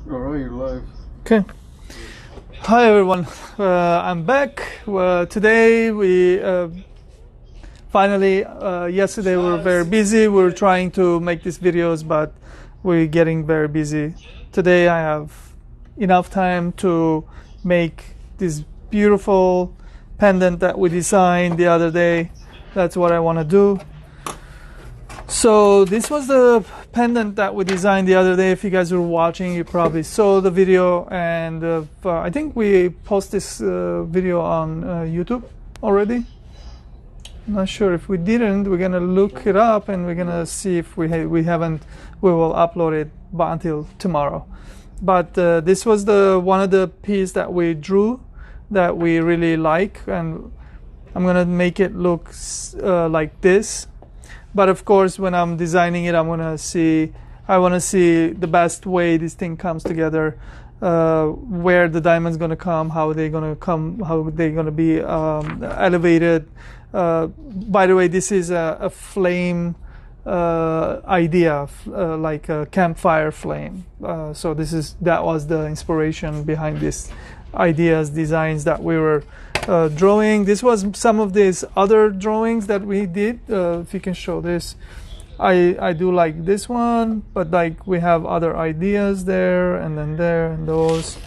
All right, you're live. Okay. Hi everyone. I'm back. Today we finally. Yesterday we were very busy. We were trying to make these videos, but we're getting very busy. Today I have enough time to make this beautiful pendant that we designed the other day. That's what I want to do. So this was the pendant that we designed the other day. If you guys were watching, you probably saw the video, and I think we post this video on YouTube already. I'm not sure if we didn't. We're gonna look it up and we're gonna see if we haven't. We will upload it until tomorrow. But this was the one of the pieces that we drew that we really like, and I'm gonna make it look like this. But of course, when I'm designing it, I want to see the best way this thing comes together, where the diamond's going to come, how they're going to be elevated. By the way, this is a flame idea, like a campfire flame. So that was the inspiration behind this ideas, designs that we were drawing. This was some of these other drawings that we did. If you can show this, I do like this one, but like we have other ideas there and then there and those.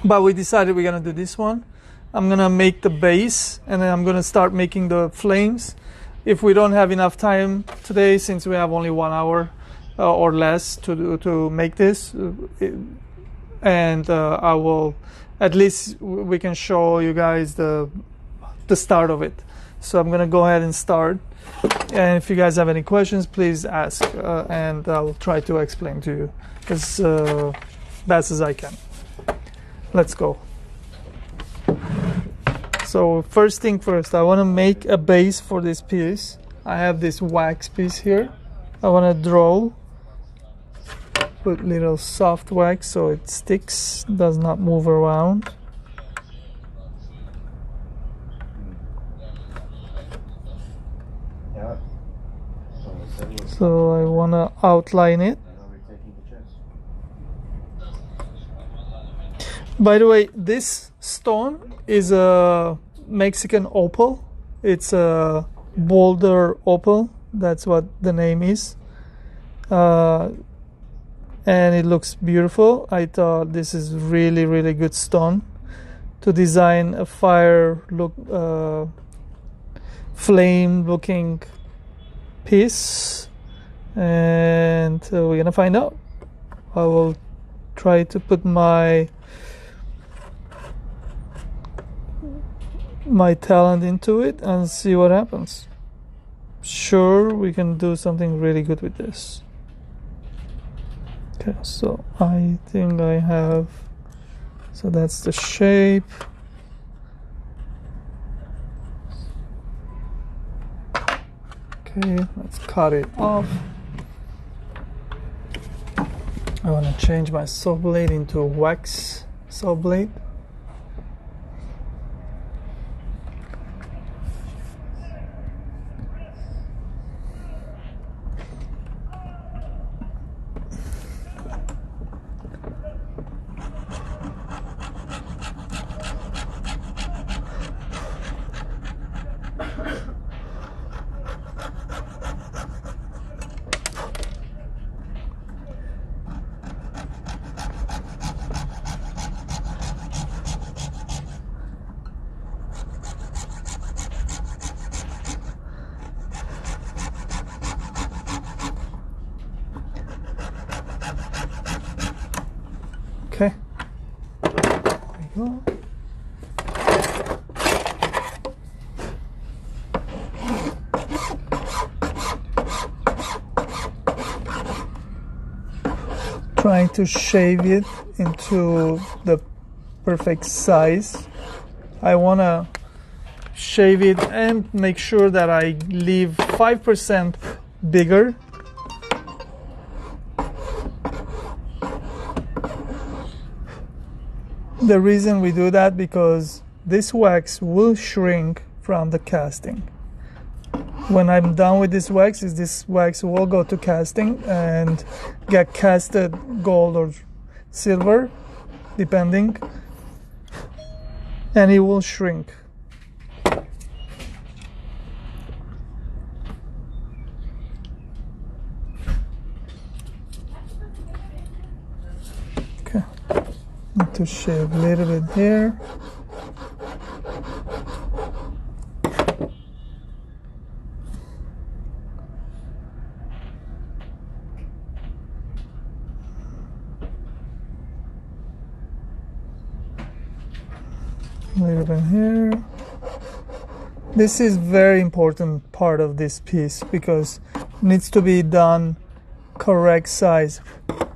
But we decided we're gonna do this one. I'm gonna make the base and then I'm gonna start making the flames. If we don't have enough time today, since we have only 1 hour or less to make this, and I will, at least we can show you guys the start of it. So I'm gonna go ahead and start, and if you guys have any questions, please ask, and I'll try to explain to you as best as I can. Let's go. So first thing first, I want to make a base for this piece. I have this wax piece here. I want to draw, put little soft wax so it sticks, does not move around. So I want to outline it. By the way, this stone is a Mexican opal. It's a boulder opal. That's what the name is. And it looks beautiful. I thought this is really, really good stone to design a flame looking piece. And we're gonna find out. I will try to put my talent into it and see what happens. Sure, we can do something really good with this. Okay, so I think I have, so that's the shape. Okay, let's cut it off. I want to change my saw blade into a wax saw blade. Okay, there we go. Trying to shave it into the perfect size. I want to shave it and make sure that I leave 5% bigger. The reason we do that, because this wax will shrink from the casting. When I'm done with this wax will go to casting and get casted gold or silver, depending, and it will shrink. Okay, need to shave a little bit here. A little bit here. This is very important part of this piece because it needs to be done correct size,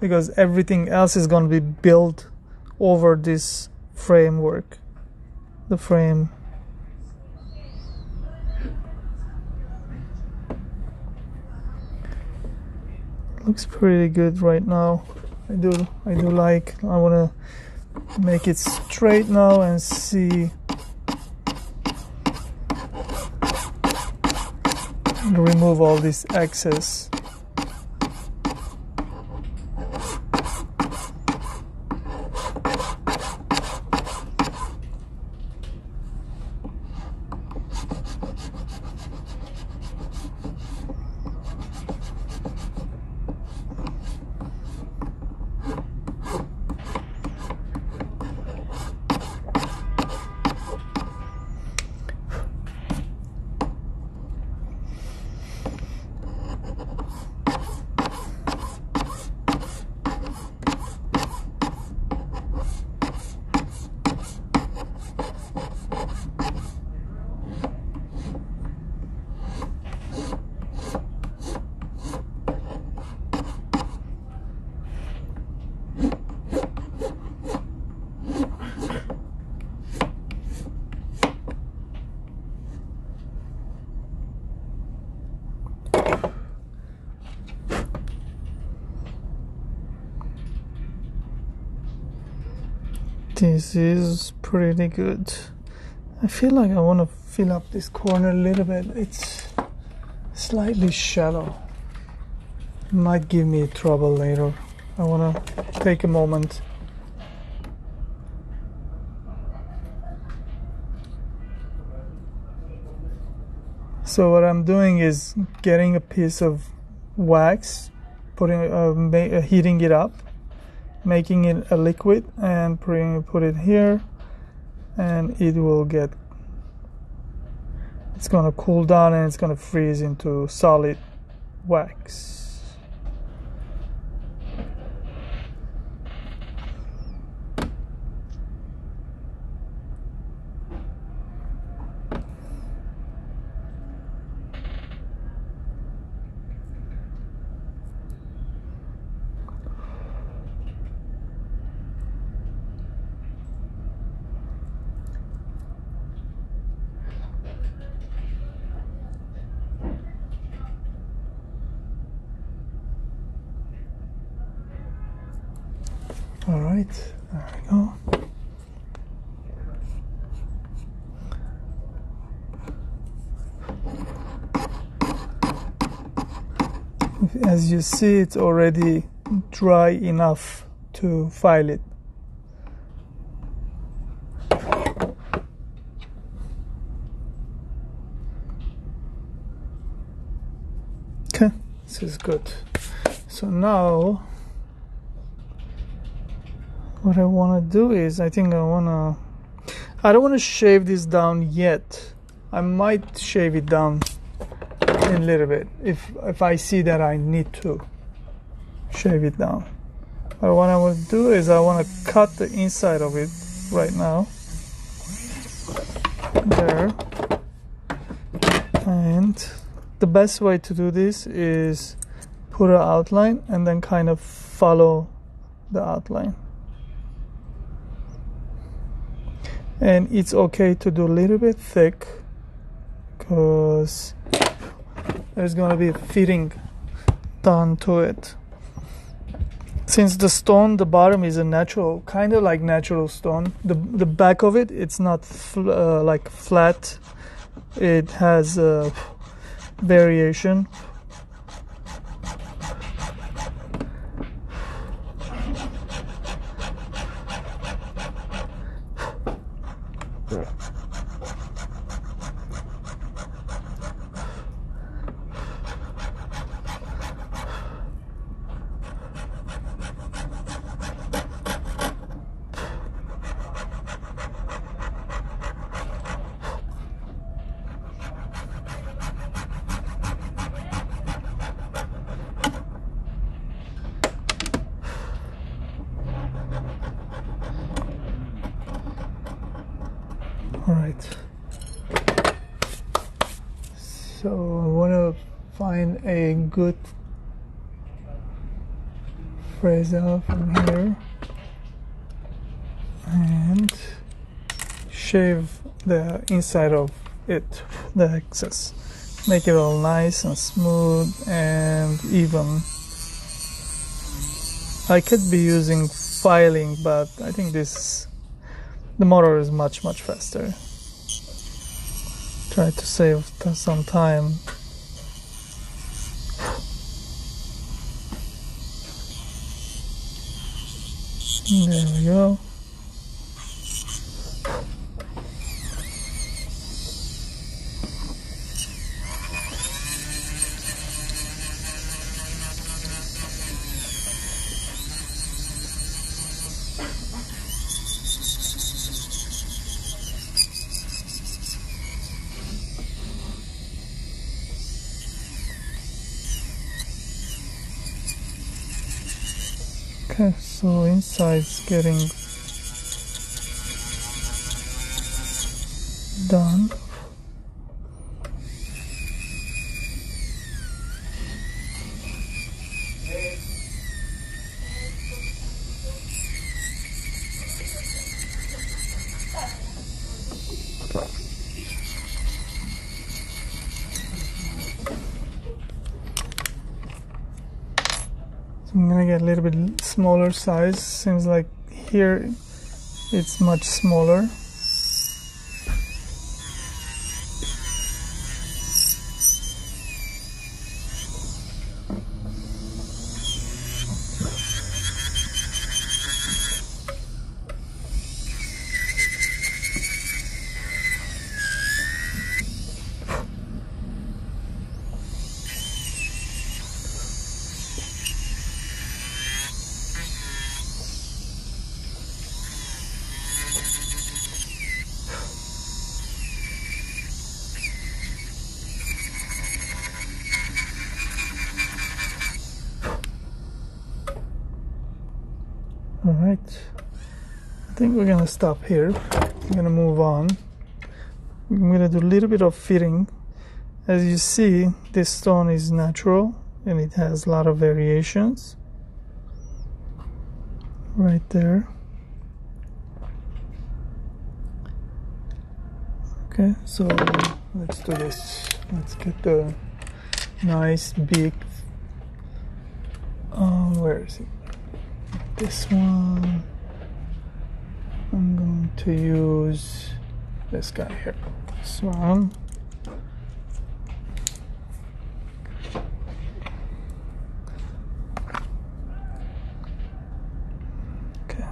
because everything else is going to be built over this framework. The frame. Looks pretty good right now. I want to make it straight now and see. Remove all this excess. This is pretty good. I feel like I want to fill up this corner a little bit. It's slightly shallow. Might give me trouble later. I want to take a moment. So what I'm doing is getting a piece of wax, heating it up, making it a liquid, and put it here, and it's gonna cool down and it's gonna freeze into solid wax. All right, there we go. As you see, it's already dry enough to file it. Okay, this is good. So now what I want to do is, I don't want to shave this down yet. I might shave it down a little bit if I see that I need to shave it down. But what I want to do is I want to cut the inside of it right now. There. And the best way to do this is put an outline and then kind of follow the outline. And it's okay to do a little bit thick because there's going to be a fitting done to it. Since the stone, the bottom is a natural, kind of like natural stone. The back of it, it's not like flat. It has a variation. All right, so I want to find a good fresa from here and shave the inside of it, the excess, make it all nice and smooth and even. I could be using filing, but I think the motor is much faster. Try to save some time. There we go. Okay, so inside's getting done. So I'm gonna get a little bit smaller size. Seems like here it's much smaller. All right, I think we're gonna stop here. I'm gonna move on. I'm gonna do a little bit of fitting. As you see, this stone is natural and it has a lot of variations right there. Okay, so let's do this. Let's get the nice big, where is it? This one. I'm going to use this guy here. This one. Okay.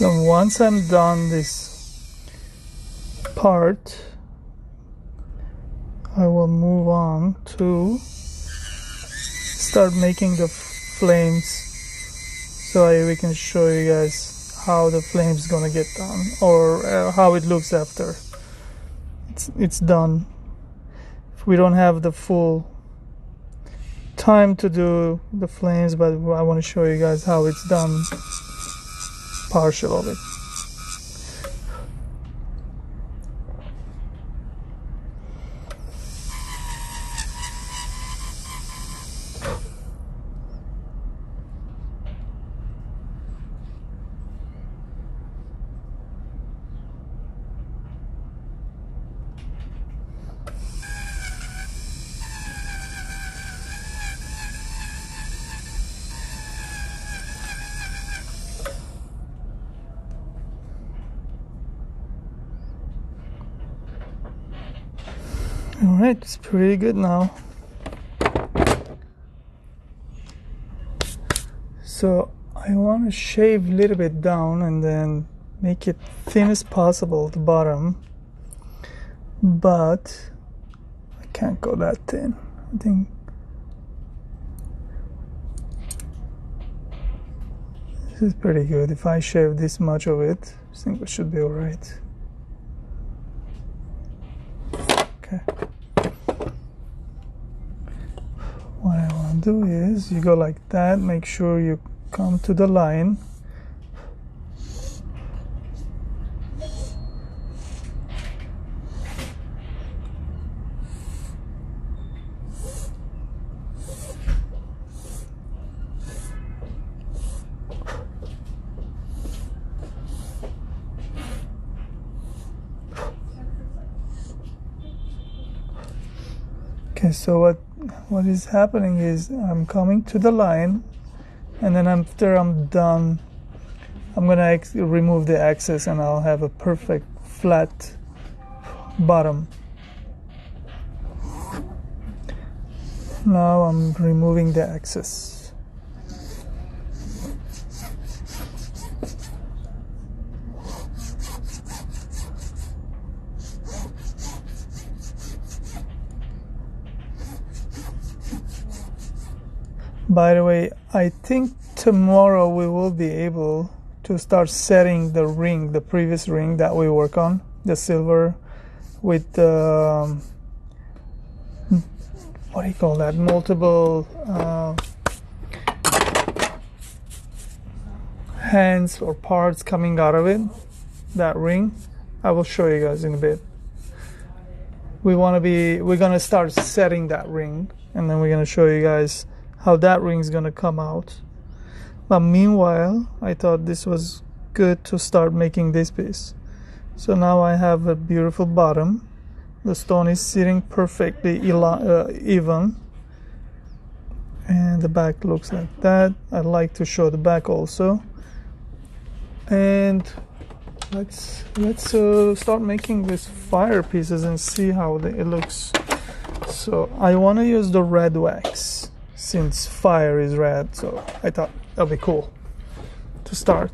So once I'm done this part, I will move on to start making the flames, so we can show you guys how the flames gonna get done, or how it looks after it's done. If we don't have the full time to do the flames, but I want to show you guys how it's done, partial of it. All right, it's pretty good now. So I want to shave a little bit down and then make it thin as possible at the bottom, but I can't go that thin. I think this is pretty good. If I shave this much of it, I think it should be all right. Okay. What I want to do is you go like that, make sure you come to the line. Okay, so what is happening is I'm coming to the line, and then after I'm done, I'm gonna remove the excess and I'll have a perfect flat bottom. Now I'm removing the excess. By the way, I think tomorrow we will be able to start setting the ring, the previous ring that we work on, the silver with the, what do you call that, multiple hands or parts coming out of it, that ring. I will show you guys in a bit. We're gonna start setting that ring, and then we're gonna show you guys how that ring's gonna come out. But meanwhile, I thought this was good to start making this piece. So now I have a beautiful bottom. The stone is sitting perfectly even, and the back looks like that. I'd like to show the back also. And let's start making these fire pieces and see how it looks. So I want to use the red wax, since fire is red, so I thought that'd be cool to start.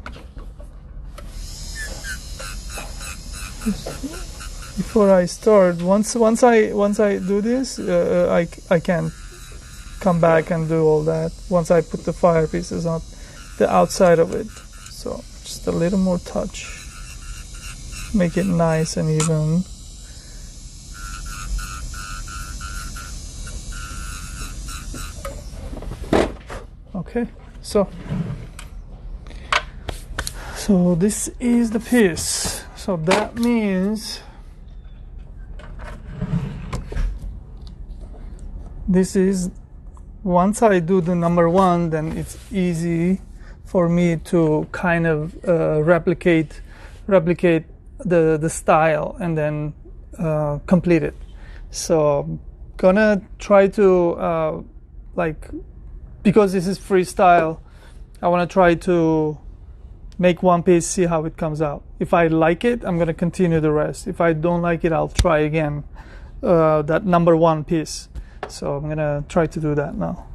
Before I start, once I do this, I can come back and do all that once I put the fire pieces on the outside of it. So just a little more touch, make it nice and even. Okay, so this is the piece. So that means this is, once I do the number one, then it's easy for me to kind of replicate the style and then complete it. So I'm gonna try to because this is freestyle, I want to try to make one piece, see how it comes out. If I like it, I'm going to continue the rest. If I don't like it, I'll try again that number one piece. So I'm going to try to do that now.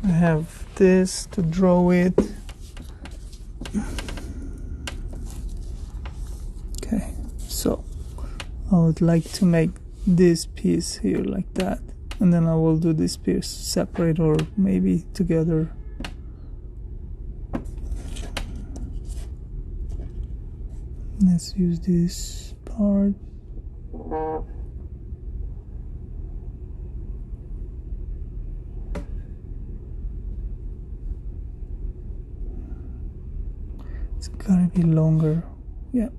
I have this to draw with. Okay, so I would like to make this piece here like that. And then I will do this piece separate or maybe together. Let's use this part. It's gotta be longer. Yeah.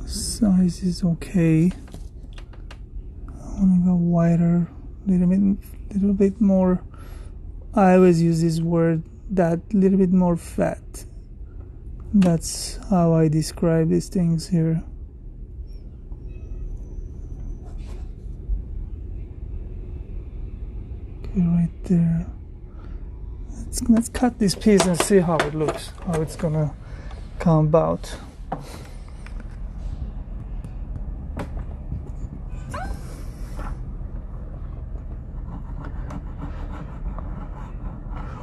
Size is okay. I want to go wider, little bit more. I always use this word, that little bit more fat. That's how I describe these things here. Okay, right there. Let's cut this piece and see how it looks, how it's gonna come about.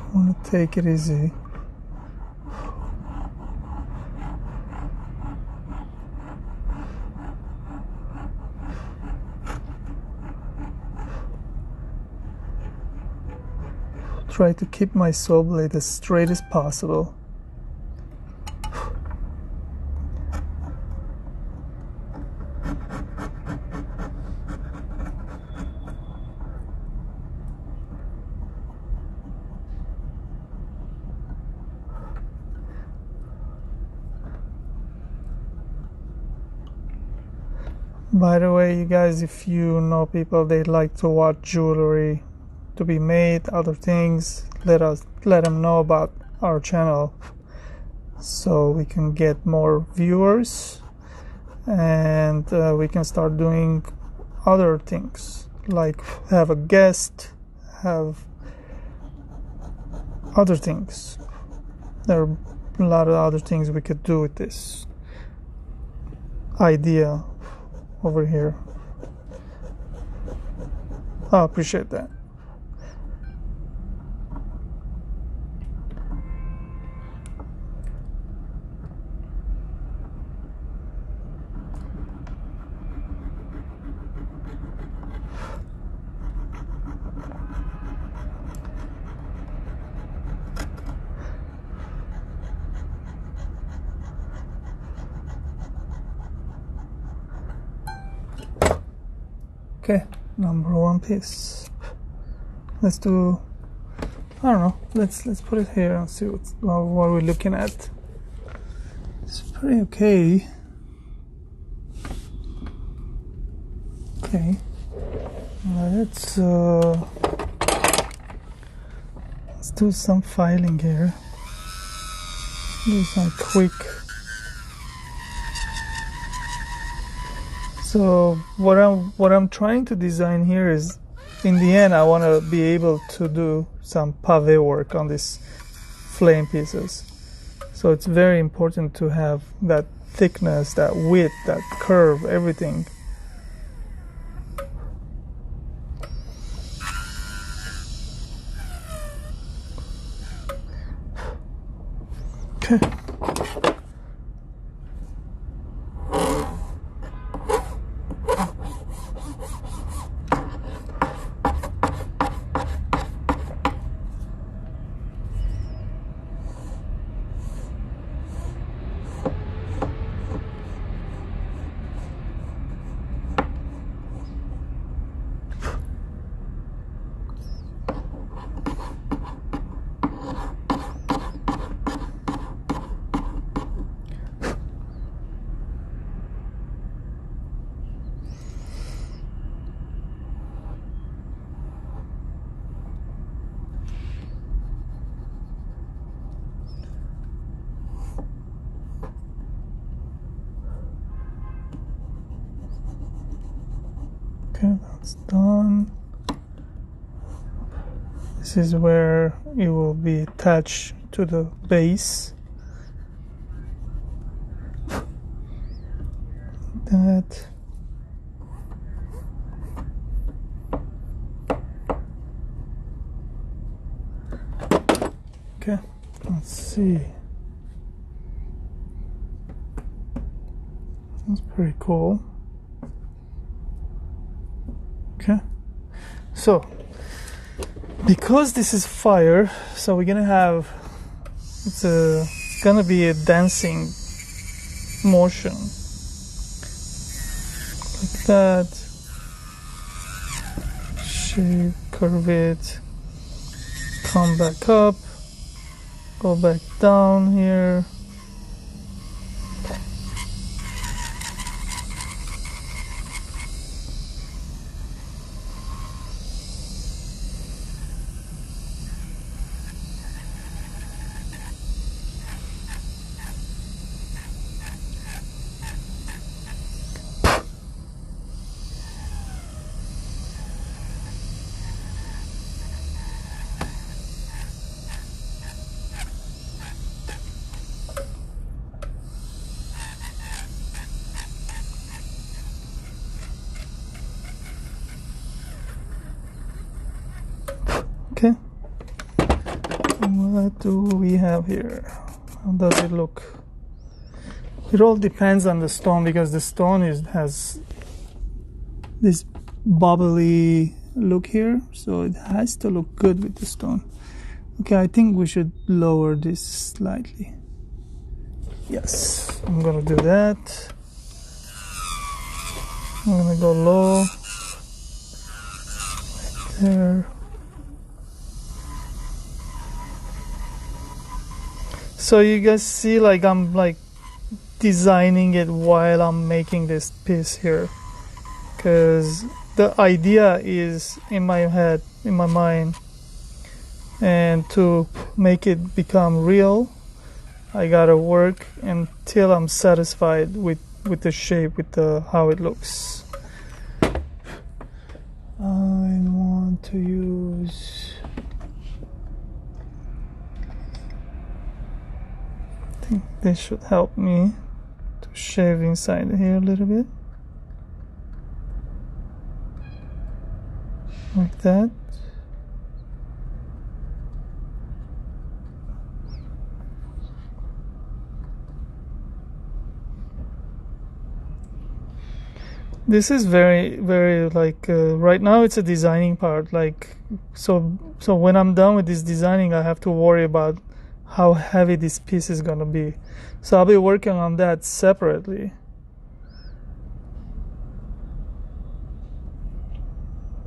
I want to take it easy. Try to keep my saw blade as straight as possible. By the way, you guys, if you know people they like to watch jewelry to be made, other things, let them know about our channel so we can get more viewers, and we can start doing other things like have a guest, have other things. There are a lot of other things we could do with this idea over here. I appreciate that. Okay, number one piece. Let's do, I don't know, let's put it here and see what we're looking at. It's pretty okay. Okay, let's do some filing here. Do some quick. So what I'm trying to design here is, in the end, I want to be able to do some pavé work on these flame pieces. So it's very important to have that thickness, that width, that curve, everything. Okay. Okay, that's done. This is where it will be attached to the base. That. Okay, let's see. That's pretty cool. Okay, so because this is fire, so we're gonna have it's gonna be a dancing motion like that. Shape, curve it, come back up, go back down here. Okay, what do we have here? How does it look? It all depends on the stone, because the stone has this bubbly look here, so it has to look good with the stone. Okay, I think we should lower this slightly. Yes, I'm gonna do that. I'm gonna go low right there. So you guys see, like, I'm like designing it while I'm making this piece here, because the idea is in my head, in my mind, and to make it become real, I gotta work until I'm satisfied with the shape, with the how it looks. I want to use, I think this should help me to shave inside here a little bit, like that. This is very like right now it's a designing part, like so when I'm done with this designing, I have to worry about how heavy this piece is gonna be, so I'll be working on that separately.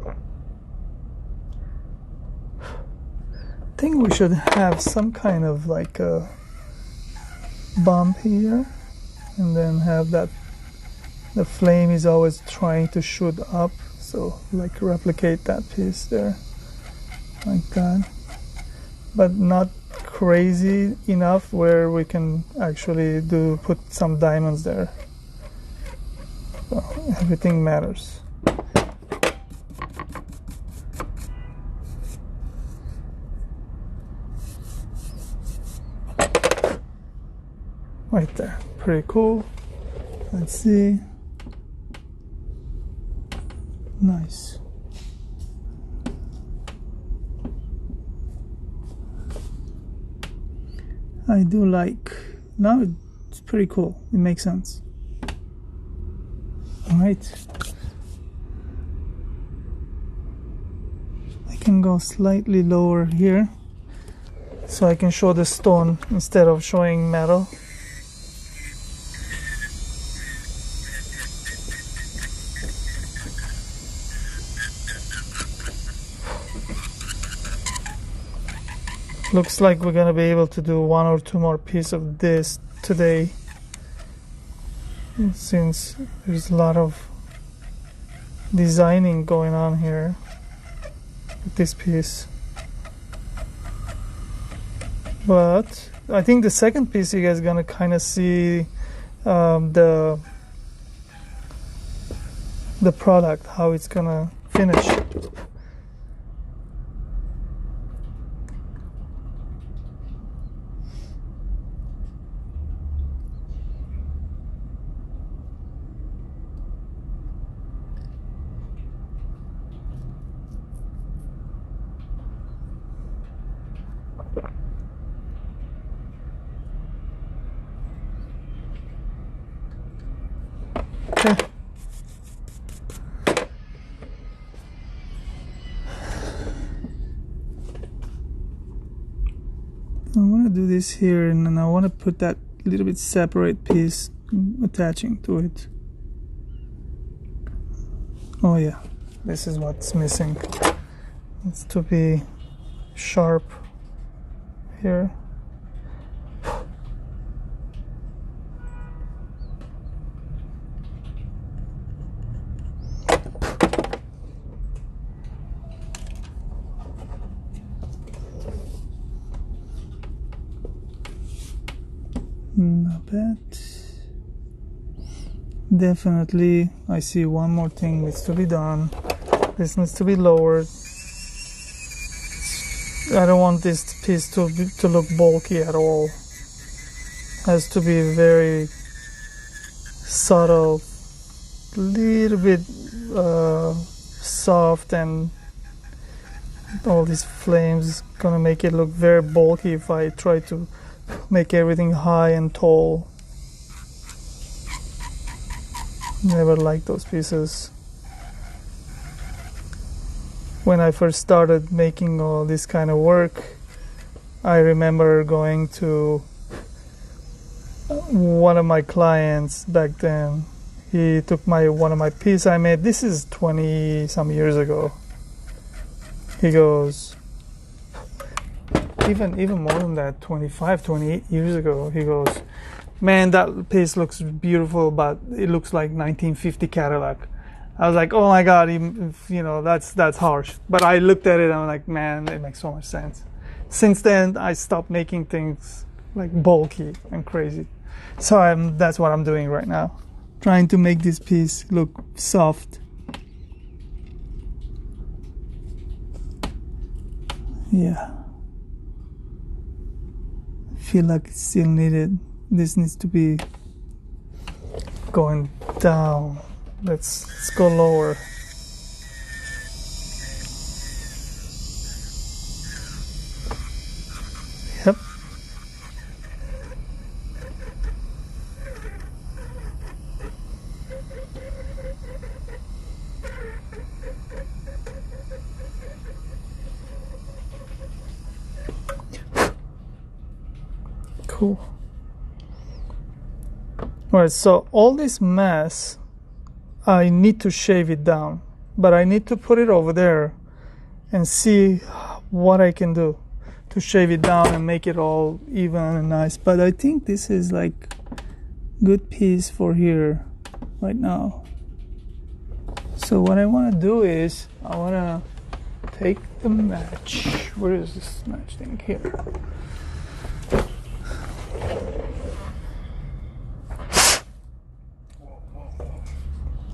I think we should have some kind of like a bump here, and then have that the flame is always trying to shoot up, so like replicate that piece there like that, but not crazy enough where we can actually put some diamonds there. So everything matters. Right there, pretty cool. Let's see. Nice. I do like, now it's pretty cool, it makes sense. All right, I can go slightly lower here so I can show the stone instead of showing metal. Looks like we're gonna be able to do 1 or 2 more pieces of this today, since there's a lot of designing going on here with this piece. But I think the second piece you guys are gonna kind of see the product, how it's gonna finish. Okay. I want to do this here, and then I want to put that little bit separate piece attaching to it. Oh yeah, this is what's missing. It's to be sharp here. Not bad. Definitely, I see one more thing needs to be done. This needs to be lowered. I don't want this piece to look bulky at all. Has to be very subtle, little bit soft, and all these flames gonna make it look very bulky if I try to make everything high and tall. Never liked those pieces. When I first started making all this kind of work, I remember going to one of my clients back then. He took one of my pieces I made. This is 20 some years ago. He goes, even more than that, 25, 28 years ago, he goes, man, that piece looks beautiful, but it looks like 1950 Cadillac. I was like, oh my God, that's harsh. But I looked at it and I'm like, man, it makes so much sense. Since then, I stopped making things like bulky and crazy. So that's what I'm doing right now. Trying to make this piece look soft. Yeah. I feel like it's still needed. This needs to be going down. Let's go lower. Yep. Cool. Alright, so all this mess, I need to shave it down, but I need to put it over there and see what I can do to shave it down and make it all even and nice. But I think this is like good piece for here right now. So what I want to do is I want to take the match. Where is this match thing? Here.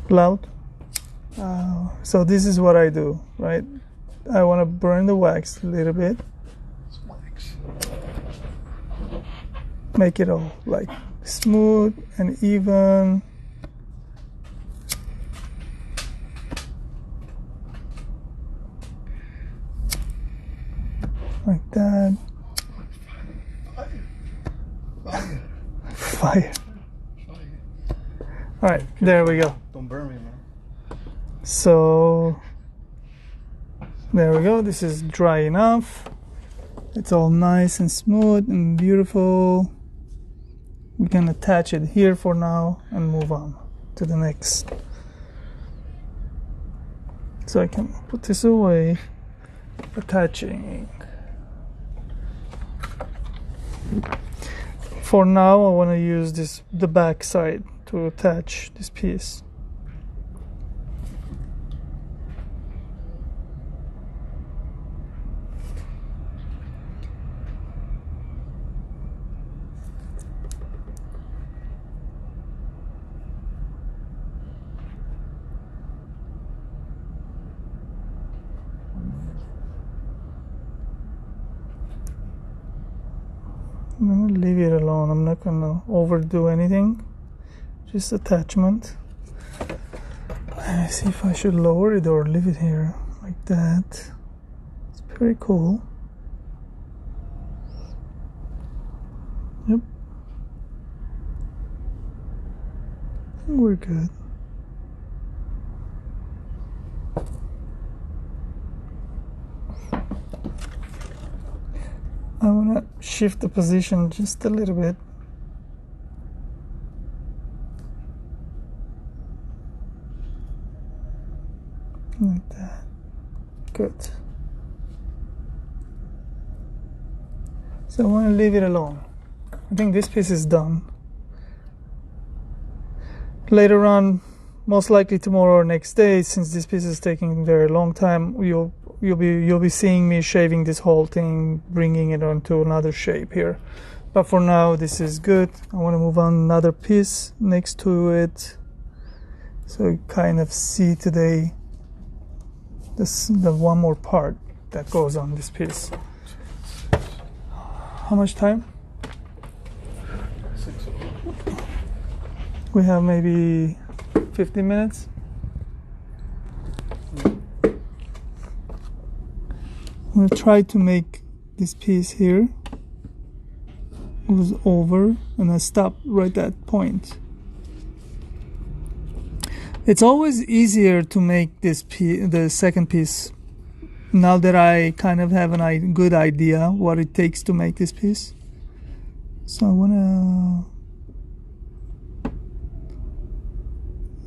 Loud. So this is what I do, right? I want to burn the wax a little bit. Make it all like smooth and even. Like that. Fire. All right, there we go. Don't burn me, man. So there we go. This is dry enough. It's all nice and smooth and beautiful. We can attach it here for now and move on to the next. So I can put this away, attaching. For now, I want to use the back side to attach this piece. I'm gonna leave it alone. I'm not gonna overdo anything. Just attachment. Let me see if I should lower it or leave it here like that. It's pretty cool. Yep. I think we're good. I want to shift the position just a little bit. Like that. Good. So I want to leave it alone. I think this piece is done. Later on, most likely tomorrow or next day, since this piece is taking a very long time, you'll be seeing me shaving this whole thing, bringing it onto another shape here. But for now, this is good. I want to move on another piece next to it, so you kind of see today the one more part that goes on this piece. How much time? 6 o'clock. We have maybe 15 minutes. I'm going to try to make this piece here goes over, and I stop right at that point. It's always easier to make this the second piece, now that I kind of have a good idea what it takes to make this piece. So I want to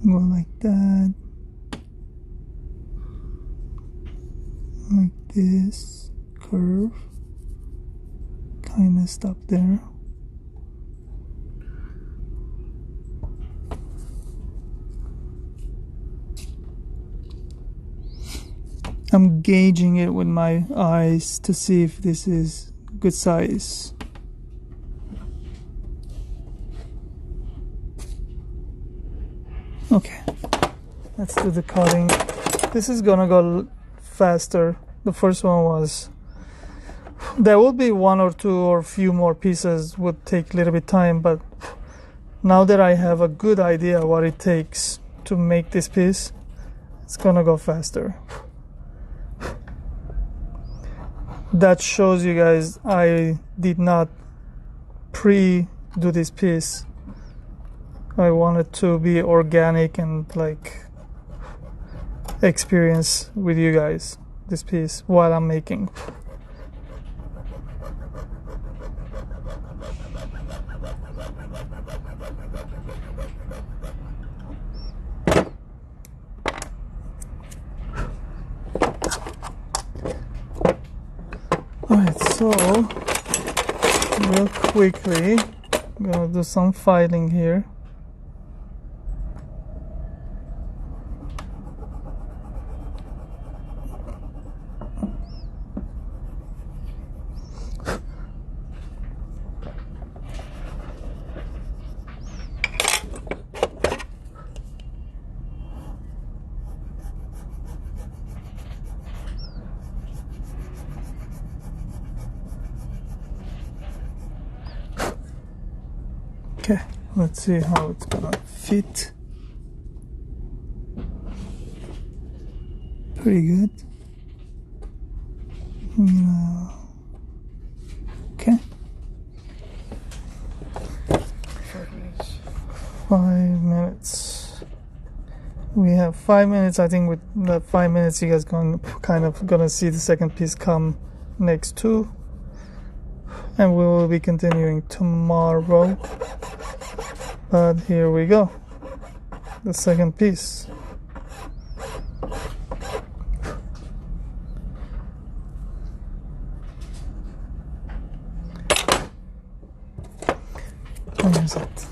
go like that, like this, curve, kind of stop there. I'm gauging it with my eyes to see if this is good size. Okay, let's do the cutting. This is gonna go faster. The first one was, there will be one or two or few more pieces, would take a little bit time, but now that I have a good idea what it takes to make this piece, it's gonna go faster. That shows you guys I did not pre-do this piece. I wanted to be organic and like experience with you guys this piece while I'm making. Alright, so real quickly, I'm gonna do some filing here. Okay, let's see how it's gonna fit. Pretty good. Okay. 5 minutes. 5 minutes. We have 5 minutes. I think with the 5 minutes, you guys gonna see the second piece come next too, and we will be continuing tomorrow. But here we go, the second piece. There's it.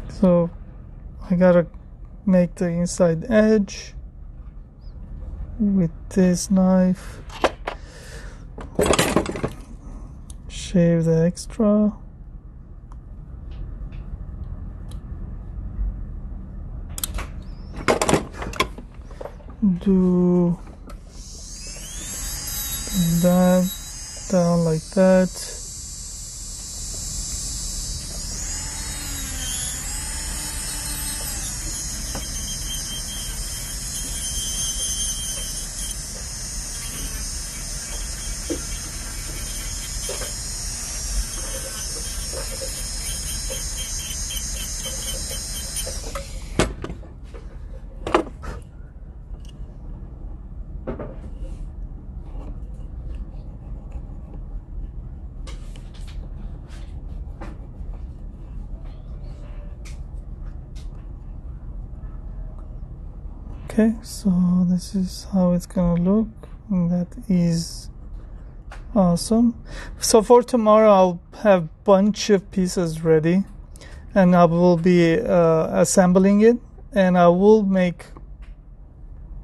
So I gotta make the inside edge with this knife. Shave the extra. Do that down like that. Okay, so this is how it's gonna look, and that is awesome. So for tomorrow I'll have bunch of pieces ready, and I will be assembling it, and I will make,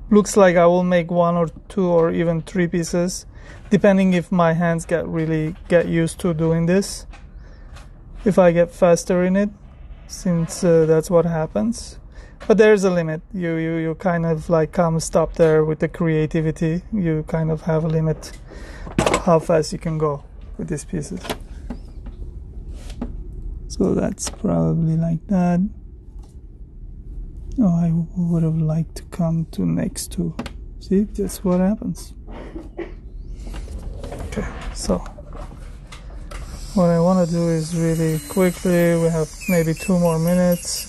looks like I will make 1 or 2 or even 3 pieces, depending if my hands get used to doing this, if I get faster in it, since that's what happens. But there's a limit. You kind of like stop there with the creativity. You kind of have a limit how fast you can go with these pieces. So that's probably like that. Oh, I would have liked to come to next to. See, that's what happens. Okay, so what I want to do is really quickly, we have maybe 2 more minutes.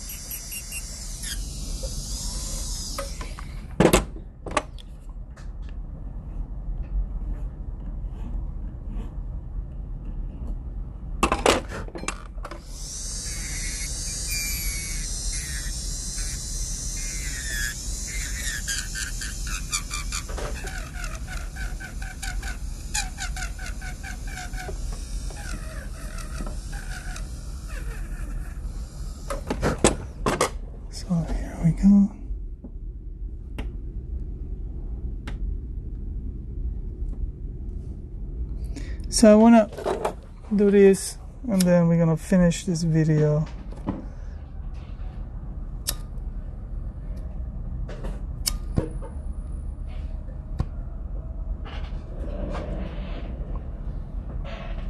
So here we go. So I want to do this, and then we're gonna finish this video.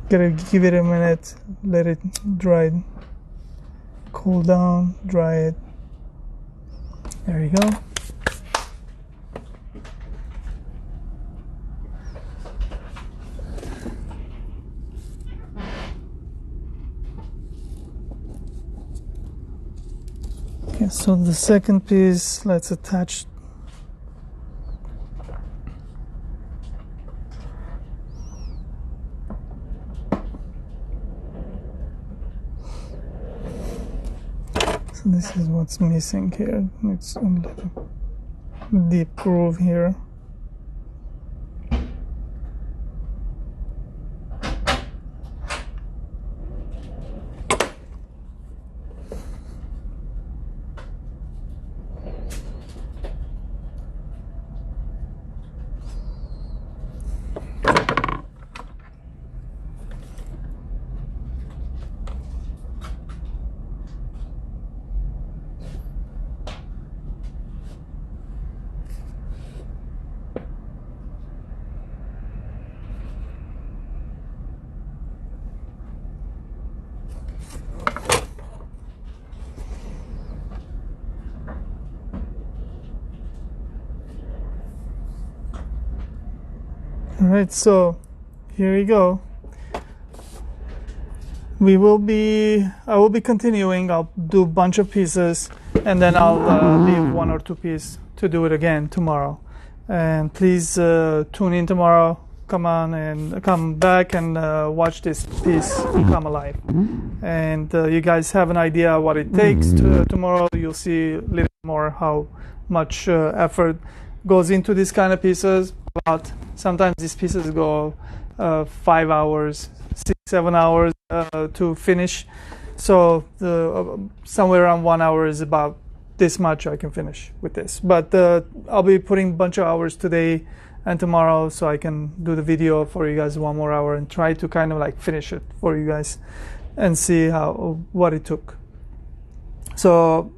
Gotta give it a minute, let it dry, cool down, dry it. There you go. Okay, so the second piece, let's attach. So this is what's missing here. It's a little deep groove here. Alright, so here we go. I will be continuing. I'll do a bunch of pieces, and then I'll leave 1 or 2 pieces to do it again tomorrow. And please tune in tomorrow. Come on and come back and watch this piece come alive. And you guys have an idea what it takes. Tomorrow you'll see a little more how much effort goes into these kind of pieces. But sometimes these pieces go 5 hours, 6-7 hours to finish. So somewhere around 1 hour is about this much I can finish with this. But I'll be putting a bunch of hours today and tomorrow, so I can do the video for you guys 1 more hour and try to kind of like finish it for you guys and see what it took. So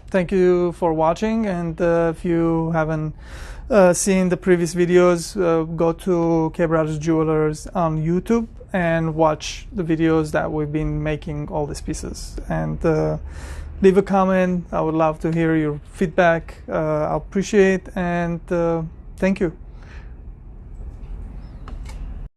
thank you for watching, and if you haven't seen the previous videos, go to K Brothers Jewelers on YouTube and watch the videos that we've been making all these pieces, and leave a comment. I would love to hear your feedback. I appreciate, and thank you.